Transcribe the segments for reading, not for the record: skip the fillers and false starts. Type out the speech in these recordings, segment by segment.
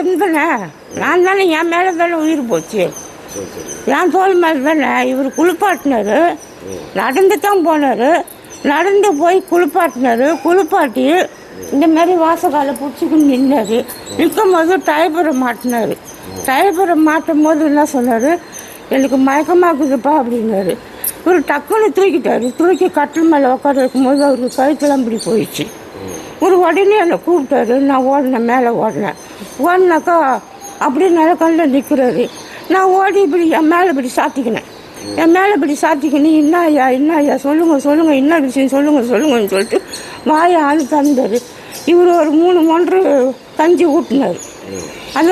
இருந்தேனே, நான் தானே என் மேலே தானே உயிர் போச்சு. என் தோல் மேலே தானே. இவர் குளிப்பாட்டினார், நடந்து தான் போனார். நடந்து போய் குளிப்பாட்டி இந்த மாதிரி வாசக்காலை பிடிச்சிக்கின்னு நின்னார். நிற்கும் போது டயபரை மாட்டினார். டயபரை மாட்டும் போது என்ன சொன்னார், எனக்கு மயக்கமாக்குதுப்பா அப்படின்னாரு. இவர் டக்குன்னு தூக்கிட்டார். தூக்கி கட்டில் மேலே உட்கார வைக்கும்போது அவருக்கு கழுத்தெல்லாம் இப்படி போயிடுச்சு. ஒரு உடனே என்னை கூப்பிட்டாரு. நான் ஓடினேன், மேலே ஓடினாக்கா அப்படியே நிலக்கல்ல நிற்கிறாரு. நான் ஓடி இப்படி என் மேலே இப்படி சாத்திக்கினேன். என்ன ஐயா சொல்லுங்கள் என்ன விஷயம் சொல்லுங்கன்னு சொல்லிட்டு வாயை ஆளு தந்தார். இவர் ஒரு 3 மொன்று கஞ்சி ஊட்டினார்.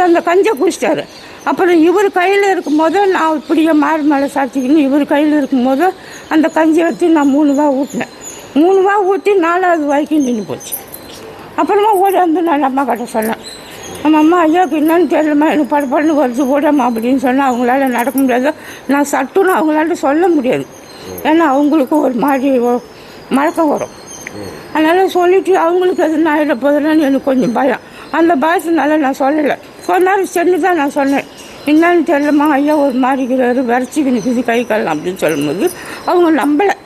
அந்த கஞ்சை குடிச்சிட்டாரு. அப்புறம் இவர் கையில் இருக்கும்போது நான் இப்படியே மாறு மேலே சாத்திக்கின்னு இவர் கையில் இருக்கும்போது அந்த கஞ்சி எடுத்து நான் 3 வா ஊட்டினேன். 3 வா ஊற்றி 4வது வாய்க்கு நின்று போச்சு. அப்புறமா ஓடி வந்து நான் அம்மா கிட்ட சொன்னேன், அம்மா ஐயாவுக்கு என்னன்னு தெரியலம்மா, எனக்கு படப்படன்னு வருது ஓடாமா அப்படின்னு சொன்னால் அவங்களால நடக்க முடியாது. நான் சட்டுன்னு அவங்களால சொல்ல முடியாது, ஏன்னா அவங்களுக்கு ஒரு மாதிரி மழக்கம் வரும். அதனால் சொல்லிவிட்டு அவங்களுக்கு அது நான் ஆகிட போதுன்னு எனக்கு கொஞ்சம் பயம். அந்த பயத்தினால நான் சொல்லலை. கொஞ்ச நேரம் சென்று தான் நான் சொன்னேன், என்னன்னு தெரியலம்மா ஐயா ஒரு மாதிரிக்கிறாரு, விரைச்சிக்கு நிற்குது கை காலம் அப்படின்னு சொல்லும்போது அவங்க நம்பலை.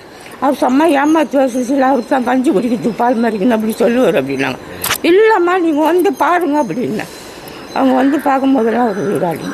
அவர் சும்மா ஏமாற்றி வசதியில் அவருக்கு தான் கஞ்சி குடிக்கிறது பால் மாதிரிக்கணும் அப்படி சொல்லுவார் அப்படின்னாங்க. இல்லைம்மா நீங்கள் வந்து பாருங்கள் அப்படின்னேன். அவங்க வந்து பார்க்கும்போதெல்லாம் ஒரு வீடாடி.